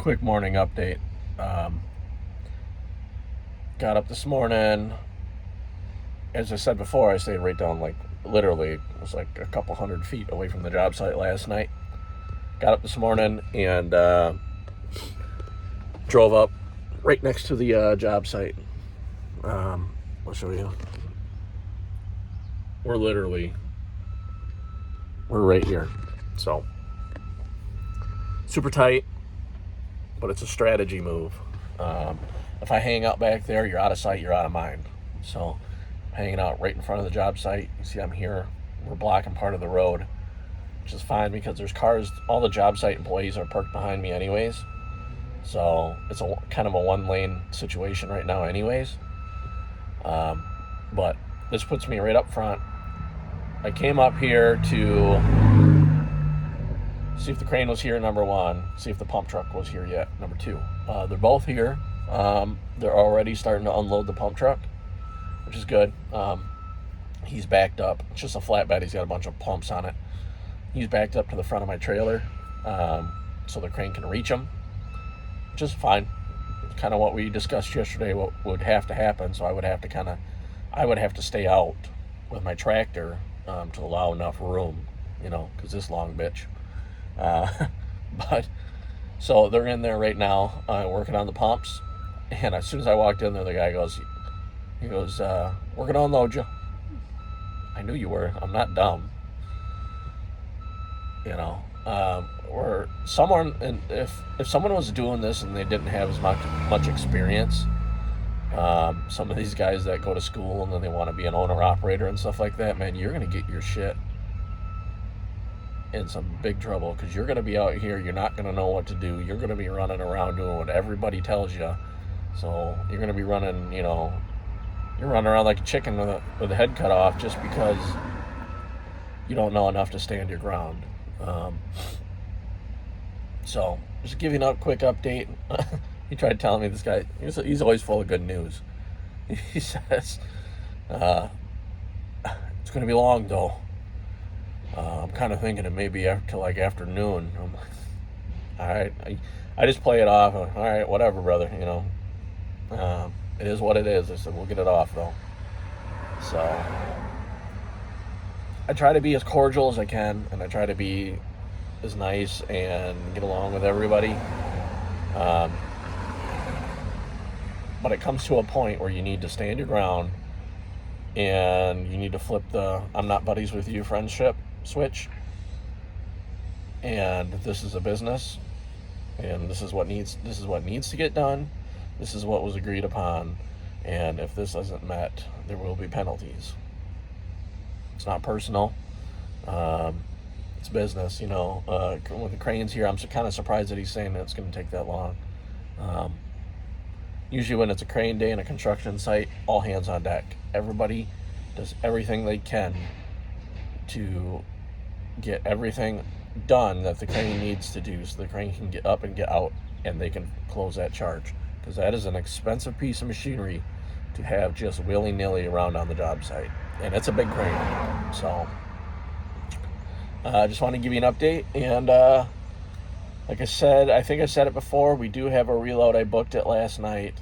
quick morning update. Got up this morning. As I said before, I stayed right down, like, literally, it was like a couple 100 feet away from the job site last night. Got up this morning and drove up right next to the job site. I'll show you. We're right here. So, super tight, but it's a strategy move. If I hang out back there, you're out of sight, you're out of mind. So, hanging out right in front of the job site. You see I'm here. We're blocking part of the road, which is fine because there's cars. All the job site employees are parked behind me anyways. So it's a kind of a one-lane situation right now anyways. But this puts me right up front. I came up here to see if the crane was here, number one. See if the pump truck was here yet, number two. They're both here. They're already starting to unload the pump truck, which is good. He's backed up. It's just a flatbed. He's got a bunch of pumps on it. He's backed up to the front of my trailer, so the crane can reach him, which is fine. It's kind of what we discussed yesterday, what would have to happen. So I would have to stay out with my tractor to allow enough room, because this long bitch. But so they're in there right now, working on the pumps. And as soon as I walked in there, the guy goes, we're gonna unload you. I knew you were. I'm not dumb. Or someone, and if someone was doing this and they didn't have as much experience, some of these guys that go to school and then they want to be an owner operator and stuff like that, man, you're gonna get your shit in some big trouble, because you're gonna be out here, you're not gonna know what to do, you're gonna be running around doing what everybody tells you. So you're gonna be running, you're running around like a chicken with a head cut off just because you don't know enough to stand your ground. So just giving a quick update. He tried telling me, this guy, he's always full of good news. He says, it's going to be long though. I'm kind of thinking it may be like afternoon. I'm like, all right. I just play it off. All right, whatever, brother. It is what it is. I said, we'll get it off though. So I try to be as cordial as I can, and I try to be as nice and get along with everybody. But it comes to a point where you need to stand your ground and you need to flip the I'm not buddies with you friendship switch. And this is a business, and this is what needs to get done. This is what was agreed upon, and if this isn't met, there will be penalties. It's not personal. It's business, with the cranes here, I'm kind of surprised that he's saying that it's going to take that long. Usually when it's a crane day in a construction site, all hands on deck. Everybody does everything they can to get everything done that the crane needs to do, so the crane can get up and get out and they can close that charge, because that is an expensive piece of machinery to have just willy-nilly around on the job site, and it's a big crane. So I just want to give you an update, and like I said, I think I said it before, we do have a reload. I booked it last night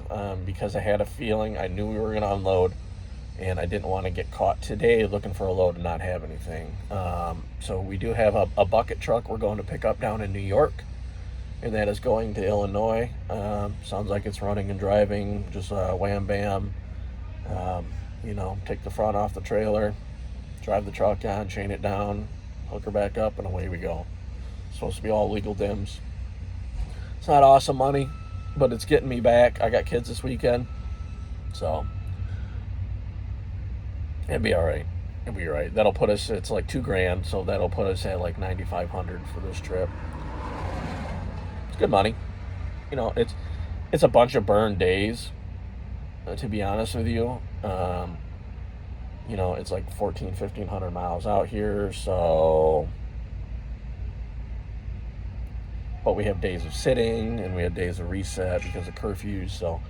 because I had a feeling, I knew we were going to unload, and I didn't want to get caught today looking for a load and not have anything. So we do have a bucket truck we're going to pick up down in New York, and that is going to Illinois. Sounds like it's running and driving, just wham bam. Take the front off the trailer, drive the truck on, chain it down, hook her back up, and away we go. It's supposed to be all legal dims. It's not awesome money, but it's getting me back. I got kids this weekend, so it'll be all right. It'll be all right. That'll put us, it's like $2,000, so that'll put us at like $9,500 for this trip. It's good money. It's a bunch of burned days, to be honest with you. It's like 1,500 miles out here, so, but we have days of sitting and we have days of reset because of curfews, so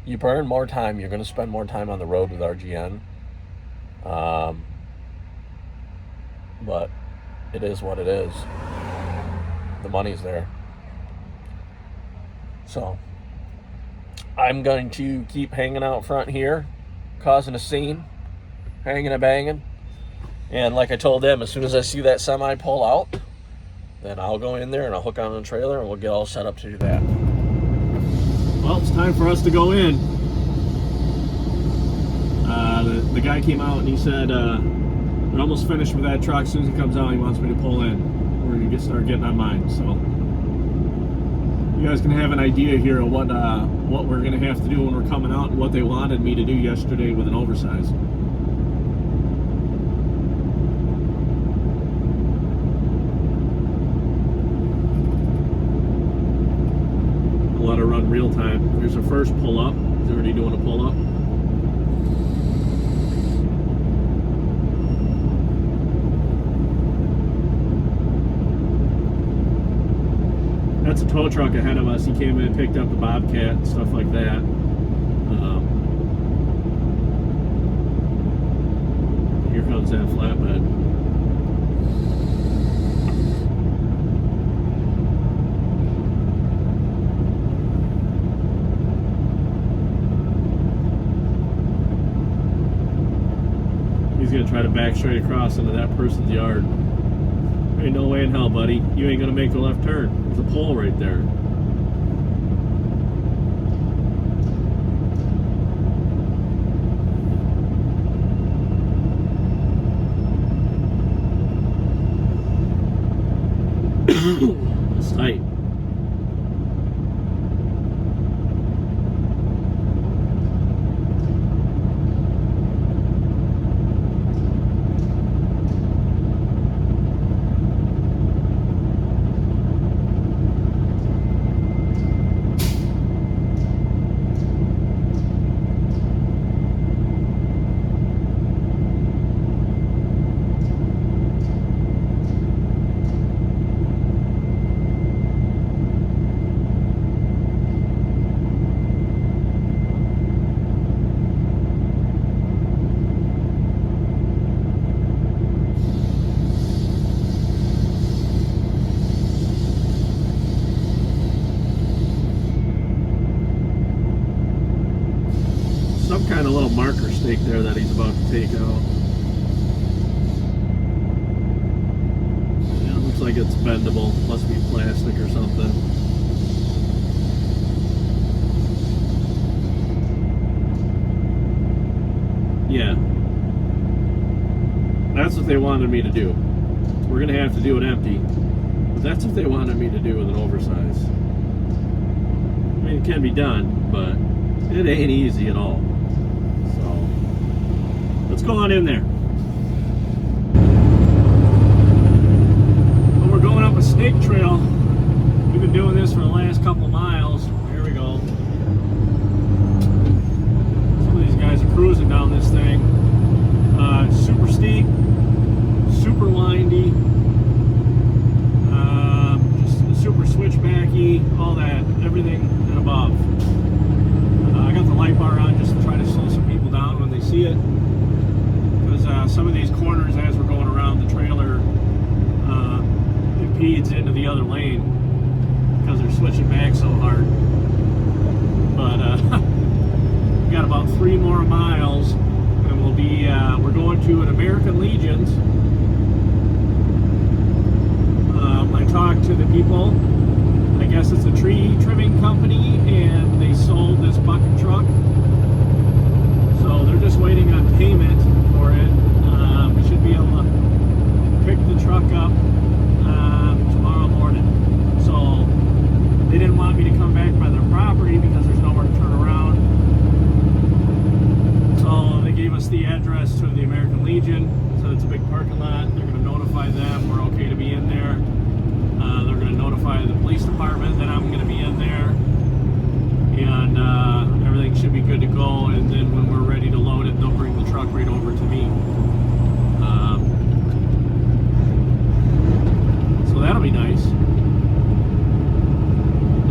you burn more time. You're going to spend more time on the road with RGN. But it is what it is. The money's there. So I'm going to keep hanging out front here, causing a scene, hanging and banging. And like I told them, as soon as I see that semi pull out, then I'll go in there and I'll hook on the trailer and we'll get all set up to do that. Well, it's time for us to go in. The guy came out and he said, we're almost finished with that truck. As soon as he comes out, he wants me to pull in. We're going to start getting on mine. So you guys can have an idea here of what we're going to have to do when we're coming out and what they wanted me to do yesterday with an oversize. I'll let it run real time. There's a first pull up. He's already doing a pull up. That's a tow truck ahead of us. He came in and picked up the Bobcat and stuff like that. Here comes that flatbed. He's gonna try to back straight across into that person's yard. Ain't no way in hell, buddy. You ain't gonna make the left turn. There's a pole right there. It's tight. Some kind of little marker stake there that he's about to take out. Yeah, looks like it's bendable. Must be plastic or something. Yeah. That's what they wanted me to do. We're going to have to do it empty. But that's what they wanted me to do with an oversize. I mean, it can be done, but it ain't easy at all. So, let's go on in there. Well, we're going up a snake trail. We've been doing this for the last couple miles. Here we go. Some of these guys are cruising down this thing. Super steep, super windy, just super switchbacky, all that, everything and above. I got the light bar on just to try to slow some people down when they see it, because some of these corners as we're going around the trailer impedes into the other lane because they're switching back so hard. But we got about 3 more miles and we'll be we're going to an American Legion's. I talked to the people. I guess it's a tree trimming company, and they sold this bucket truck. So they're just waiting on payment for it. We should be able to pick the truck up tomorrow morning. So they didn't want me to come back by their property because there's nowhere to turn around. So they gave us the address to the American Legion. So it's a big parking lot. They're going to notify them we're okay to be in there. They're going to notify the police department that I'm going to be in there, and everything should be good to go. And then when we're ready to load it, they'll bring the truck right over to me. So that'll be nice.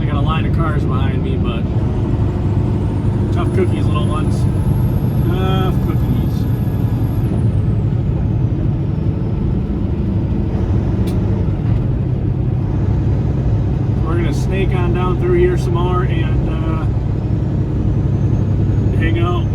I got a line of cars behind me, but tough cookies, little ones. Tough cookies. Snake on down through here some more and hang out.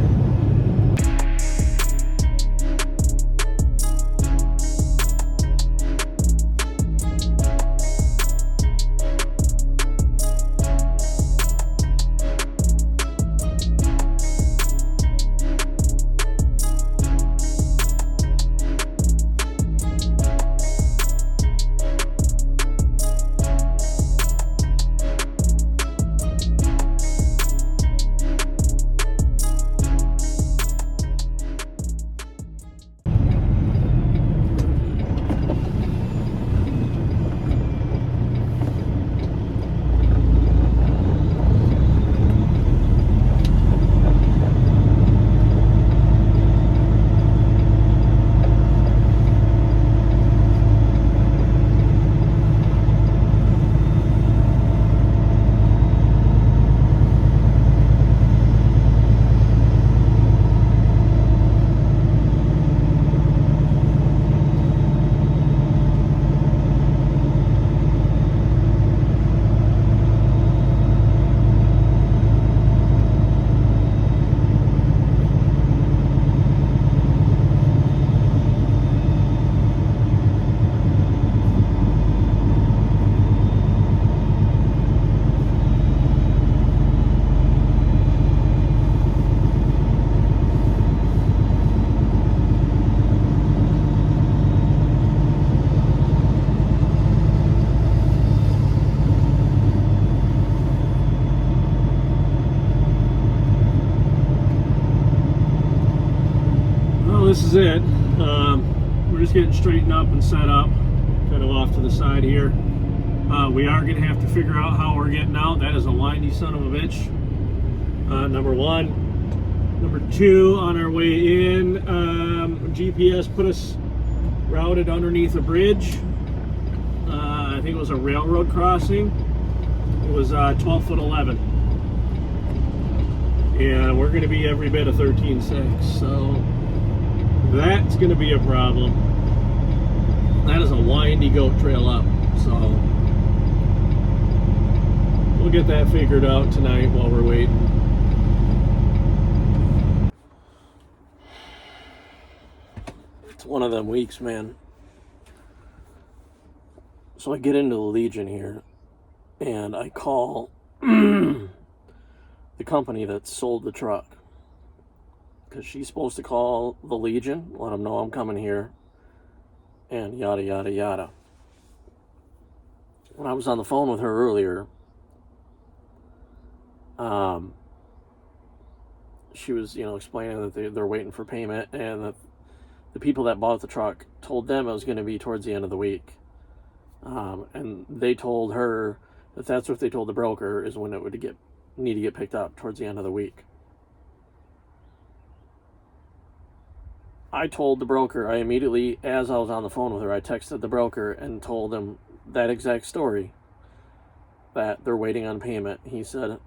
This is it. We're just getting straightened up and set up, kind of off to the side here. We are going to have to figure out how we're getting out. That is a windy son of a bitch. Number one. Number two, on our way in, GPS put us routed underneath a bridge. I think it was a railroad crossing. It was 12'11". And we're going to be every bit of 13.6, so that's going to be a problem. That is a windy goat trail up, so we'll get that figured out tonight while we're waiting. It's one of them weeks, man. So I get into the Legion here, and I call the company that sold the truck, because she's supposed to call the Legion, let them know I'm coming here, and yada, yada, yada. When I was on the phone with her earlier, she was, explaining that they're waiting for payment, and that the people that bought the truck told them it was going to be towards the end of the week. And they told her that that's what they told the broker, is when it would need to get picked up towards the end of the week. I told the broker, I immediately, as I was on the phone with her, I texted the broker and told him that exact story, that they're waiting on payment. He said,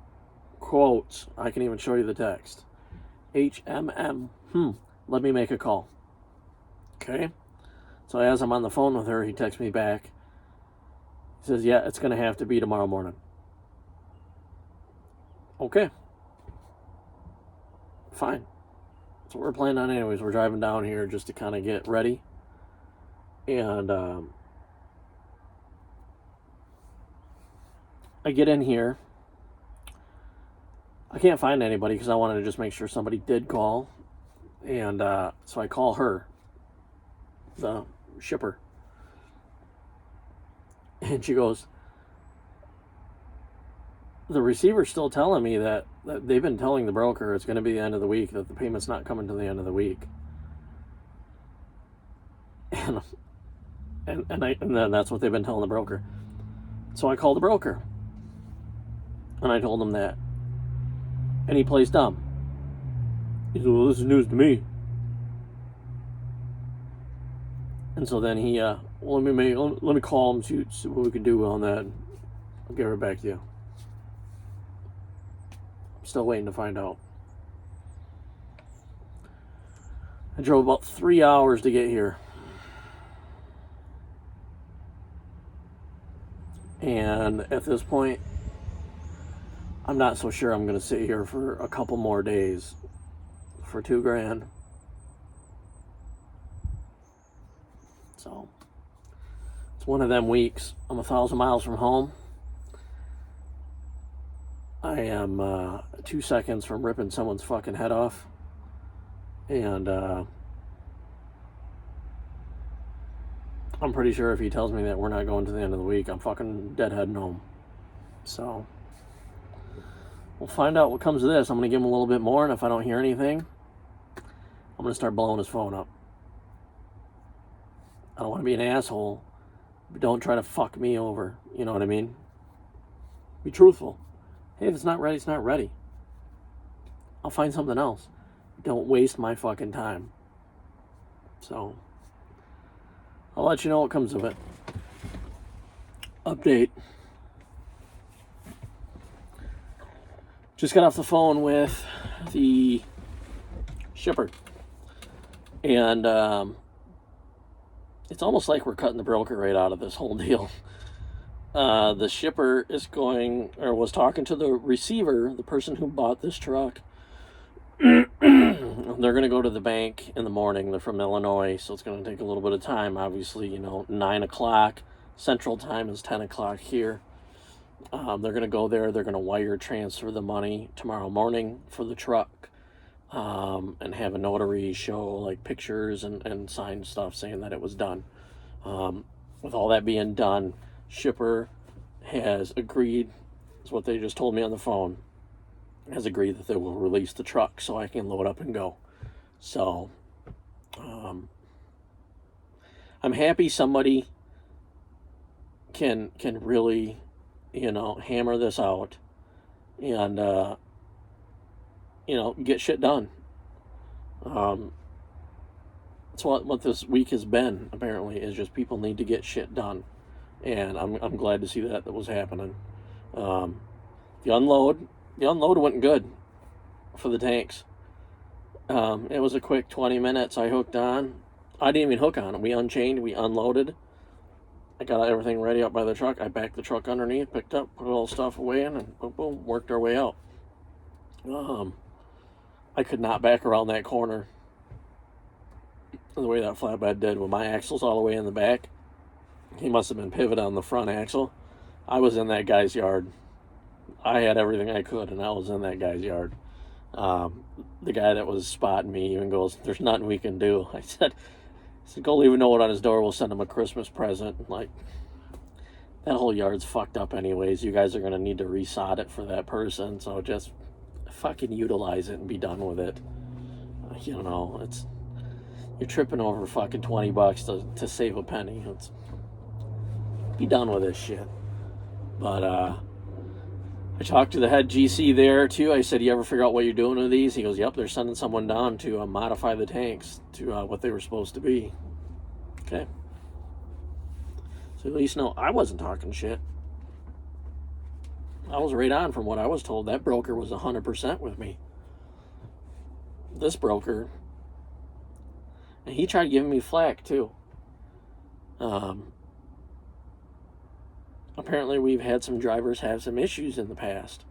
quote, I can even show you the text, HMM, let me make a call. Okay? So as I'm on the phone with her, he texts me back. He says, yeah, it's going to have to be tomorrow morning. Okay. Fine. So we're planning on anyways. We're driving down here just to kind of get ready. And I get in here. I can't find anybody because I wanted to just make sure somebody did call. And so I call her, the shipper. And she goes, the receiver's still telling me that they've been telling the broker it's going to be the end of the week, that the payment's not coming to the end of the week. And then that's what they've been telling the broker. So I called the broker. And I told him that. And he plays dumb. He said, well, this is news to me. And so then he, let me call him, see what we can do on that. I'll get right back to you. I'm still waiting to find out. I drove about 3 hours to get here. And at this point, I'm not so sure I'm going to sit here for a couple more days for $2,000. So it's one of them weeks. I'm 1,000 miles from home. I am 2 seconds from ripping someone's fucking head off. And I'm pretty sure if he tells me that we're not going to the end of the week, I'm fucking deadheading home. So we'll find out what comes of this. I'm going to give him a little bit more, and if I don't hear anything, I'm going to start blowing his phone up. I don't want to be an asshole, but don't try to fuck me over. You know what I mean? Be truthful. Hey, if it's not ready, it's not ready. I'll find something else. Don't waste my fucking time. So I'll let you know what comes of it. Update. Just got off the phone with the shipper. And it's almost like we're cutting the broker right out of this whole deal. The shipper was talking to the receiver, the person who bought this truck. They're going to go to the bank in the morning. They're from Illinois, so it's going to take a little bit of time. Obviously, 9 o'clock Central Time is 10 o'clock here. They're going to go there. They're going to wire transfer the money tomorrow morning for the truck, and have a notary show like pictures and sign stuff saying that it was done. With all that being done, shipper has agreed, is what they just told me on the phone, has agreed that they will release the truck so I can load up and go. So I'm happy somebody can really hammer this out and get shit done. That's what this week has been, apparently, is just people need to get shit done, and I'm glad to see that was happening. The unload went good for the tanks. It was a quick 20 minutes. I hooked on. I didn't even hook on it. We unchained, we unloaded. I got everything ready up by the truck. I backed the truck underneath, picked up, put all the stuff away in, and boom, boom, worked our way out. I could not back around that corner the way that flatbed did with my axles all the way in the back. He must have been pivoted on the front axle. I was in that guy's yard. I had everything I could, and I was in that guy's yard. The guy that was spotting me even goes, "There's nothing we can do." I said, "Go leave a note on his door. We'll send him a Christmas present." Like, that whole yard's fucked up anyways. You guys are going to need to resod it for that person, so just fucking utilize it and be done with it. You're tripping over fucking $20 to save a penny. Be done with this shit. But I talked to the head GC there too. I said, "You ever figure out what you're doing with these?" He goes, "Yep, they're sending someone down to modify the tanks to what they were supposed to be." Okay. So at least know I wasn't talking shit. I was right on from what I was told. That broker was 100% with me. This broker, and he tried giving me flack too. Apparently we've had some drivers have some issues in the past.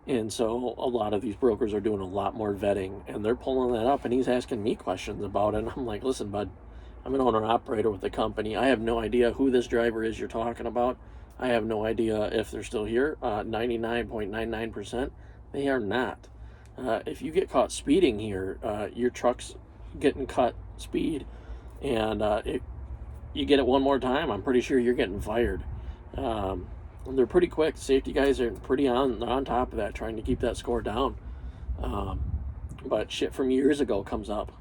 And so a lot of these brokers are doing a lot more vetting, and they're pulling that up, and he's asking me questions about it. And I'm like, "Listen, bud, I'm an owner-operator with the company. I have no idea who this driver is you're talking about. I have no idea if they're still here. 99.99%, they are not. If you get caught speeding here, your truck's getting cut speed, and you get it one more time, I'm pretty sure you're getting fired." They're pretty quick. Safety guys are pretty on top of that, trying to keep that score down. But shit from years ago comes up,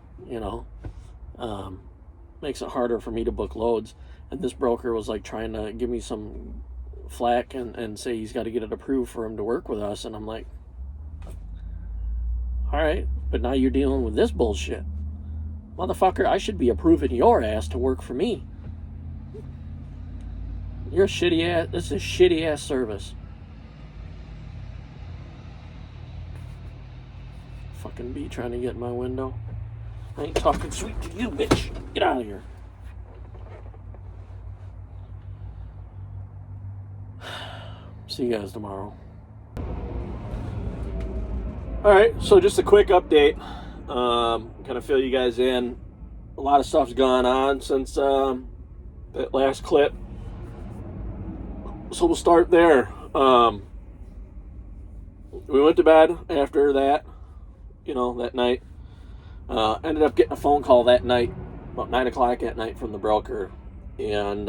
makes it harder for me to book loads. And this broker was like trying to give me some flack and say he's got to get it approved for him to work with us. And I'm like, all right, but now you're dealing with this bullshit. Motherfucker, I should be approving your ass to work for me. You're a shitty ass. This is a shitty ass service. Fucking bee trying to get in my window. I ain't talking sweet to you, bitch. Get out of here. See you guys tomorrow. All right, so just a quick update. Kind of fill you guys in. A lot of stuff's gone on since that last clip. So we'll start there. We went to bed after that, that night. Ended up getting a phone call that night, about 9 o'clock at night from the broker. And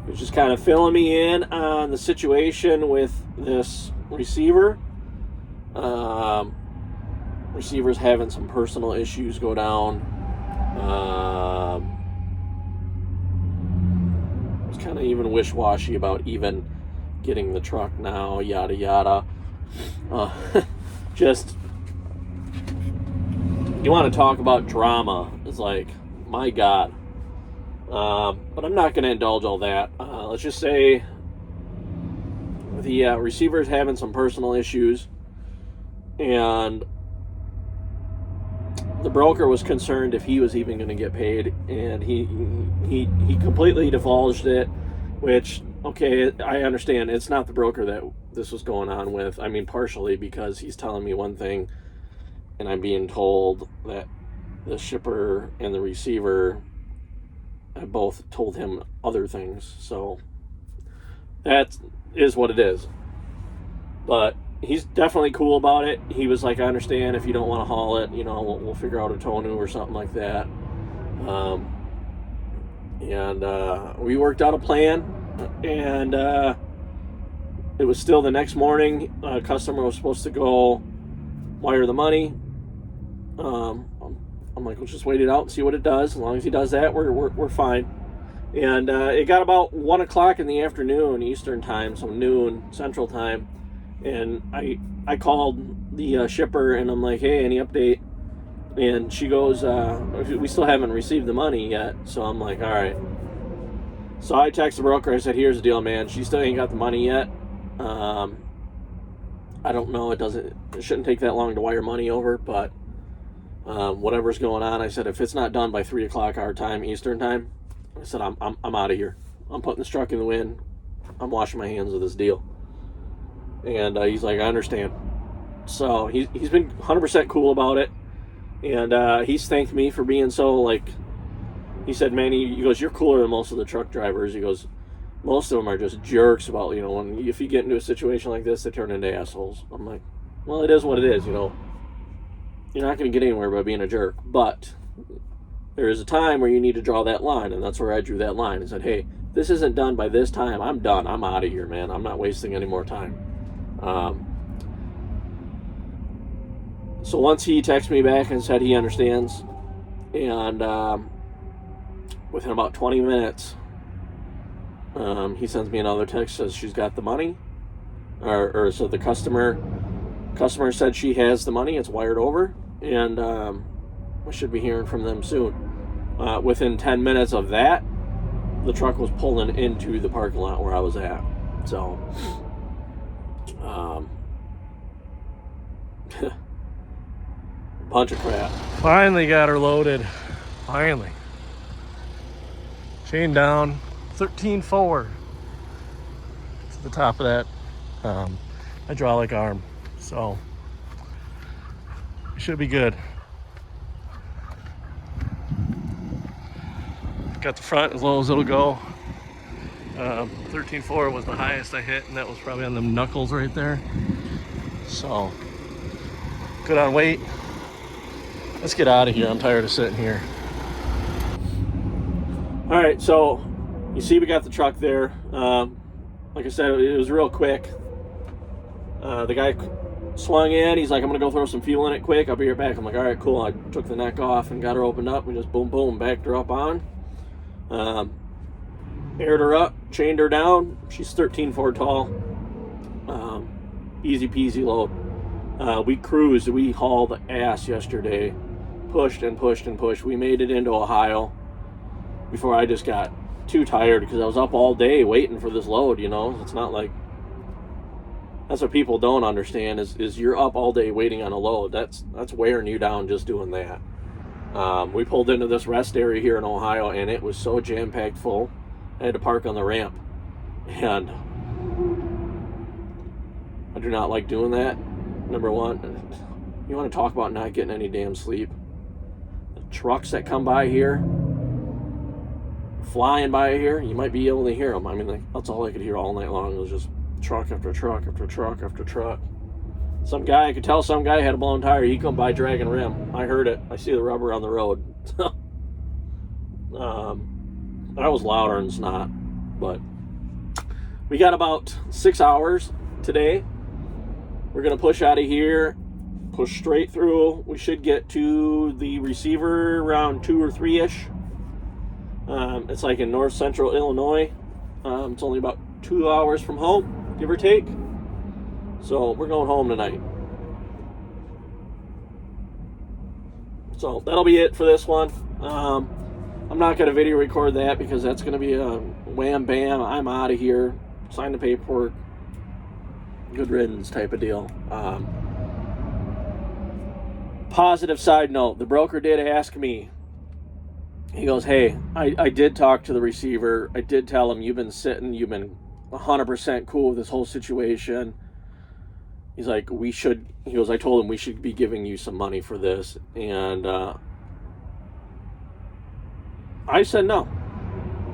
he was just kind of filling me in on the situation with this receiver. Receiver's having some personal issues go down. Was kind of even wish-washy about even getting the truck now, yada yada. Just, you want to talk about drama? It's like, my God. But I'm not going to indulge all that. Let's just say the receiver's having some personal issues, and the broker was concerned if he was even going to get paid, and he completely divulged it, which, okay, I understand. It's not the broker that this was going on with. I mean, partially because he's telling me one thing, and I'm being told that the shipper and the receiver have both told him other things. So that is what it is. But he's definitely cool about it. He was like, I understand if you don't want to haul it, we'll figure out a Tonu or something like that. And we worked out a plan, and it was still the next morning. A customer was supposed to go wire the money. I'm like, let's just wait it out and see what it does. As long as he does that, we're fine. And it got about 1 o'clock in the afternoon Eastern time, so noon Central time. And I called the shipper, and I'm like, hey, any update? And she goes, we still haven't received the money yet. So I'm like, all right. So I texted the broker. I said, here's the deal, man. She still ain't got the money yet. I don't know. It shouldn't take that long to wire money over, but whatever's going on, I said, if it's not done by 3 o'clock our time, Eastern time, I said, I'm out of here. I'm putting this truck in the wind. I'm washing my hands of this deal. And he's like, I understand. So he's been 100% cool about it. And he's thanked me for being so, he said, man, he goes, you're cooler than most of the truck drivers. He goes, most of them are just jerks about, if you get into a situation like this, they turn into assholes. I'm like, well, it is what it is, You're not going to get anywhere by being a jerk. But there is a time where you need to draw that line, and that's where I drew that line and said, hey, this isn't done by this time. I'm done. I'm out of here, man. I'm not wasting any more time. So once he texted me back and said he understands, and within about 20 minutes, he sends me another text, says she's got the money, or so the customer said she has the money, it's wired over, and we should be hearing from them soon. Within 10 minutes of that, the truck was pulling into the parking lot where I was at. So bunch of crap. Finally got her loaded. Finally. Chain down, 13.4 to the top of that hydraulic arm. So it should be good. Got the front as low as it'll go. 13.4 was the highest I hit, and that was probably on the knuckles right there. So good on weight. Let's get out of here. I'm tired of sitting here. All right, so you see we got the truck there. Like I said, it was real quick. The guy swung in. He's like, I'm going to go throw some fuel in it quick. I'll be right back. I'm like, all right, cool. I took the neck off and got her opened up. We just boom, boom, backed her up on. Aired her up, chained her down. She's 13.4 tall. Easy peasy load. We cruised. We hauled ass yesterday. Pushed and pushed and pushed. We made it into Ohio before I just got too tired because I was up all day waiting for this load, It's not like... That's what people don't understand is you're up all day waiting on a load. That's wearing you down just doing that. We pulled into this rest area here in Ohio, and it was so jam-packed full. I had to park on the ramp. And I do not like doing that. number one. You want to talk about not getting any damn sleep? The trucks that come by here, flying by here, you might be able to hear them. I mean, like, that's all I could hear all night long. It was just truck after truck after truck after truck. Some guy, I could tell some guy had a blown tire. He'd come by dragging rim. I heard it. I see the rubber on the road. That was louder than snot. But we got about 6 hours today. We're going to push out of here, push straight through. We should get to the receiver around 2 or 3-ish. It's like in north central Illinois. It's only about 2 hours from home, give or take. So we're going home tonight. So that'll be it for this one. I'm not going to video record that because that's going to be a wham bam, I'm out of here, sign the paperwork, good riddance type of deal. Positive side note, the broker did ask me, he goes, hey, I did talk to the receiver. I did tell him you've been 100% cool with this whole situation. He's like, I told him we should be giving you some money for this. And I said no.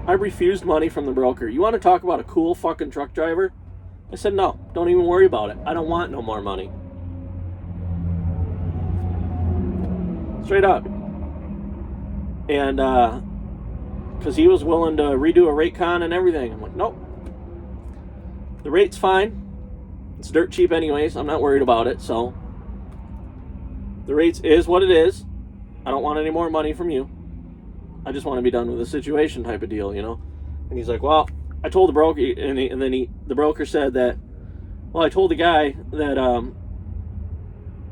I refused money from the broker. You want to talk about a cool fucking truck driver? I said no. Don't even worry about it. I don't want no more money. Straight up. And because he was willing to redo a rate con and everything. I'm like, nope. The rate's fine. It's dirt cheap anyways. I'm not worried about it. So the rates is what it is. I don't want any more money from you. I just want to be done with the situation type of deal, you know. And he's like, well, I told the broker, and then the broker said that, well, I told the guy that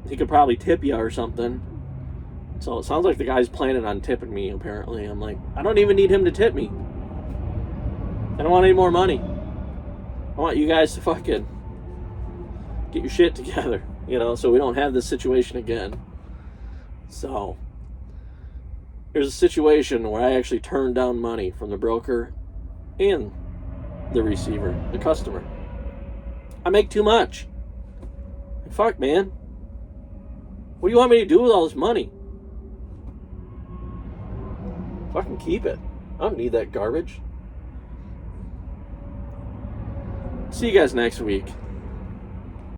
he could probably tip you or something. So it sounds like the guy's planning on tipping me, apparently. I'm like, I don't even need him to tip me. I don't want any more money. I want you guys to fucking get your shit together, you know, so we don't have this situation again. So there's a situation where I actually turned down money from the broker and the receiver, the customer. I make too much. Fuck, man. What do you want me to do with all this money? Fucking keep it. I don't need that garbage. See you guys next week.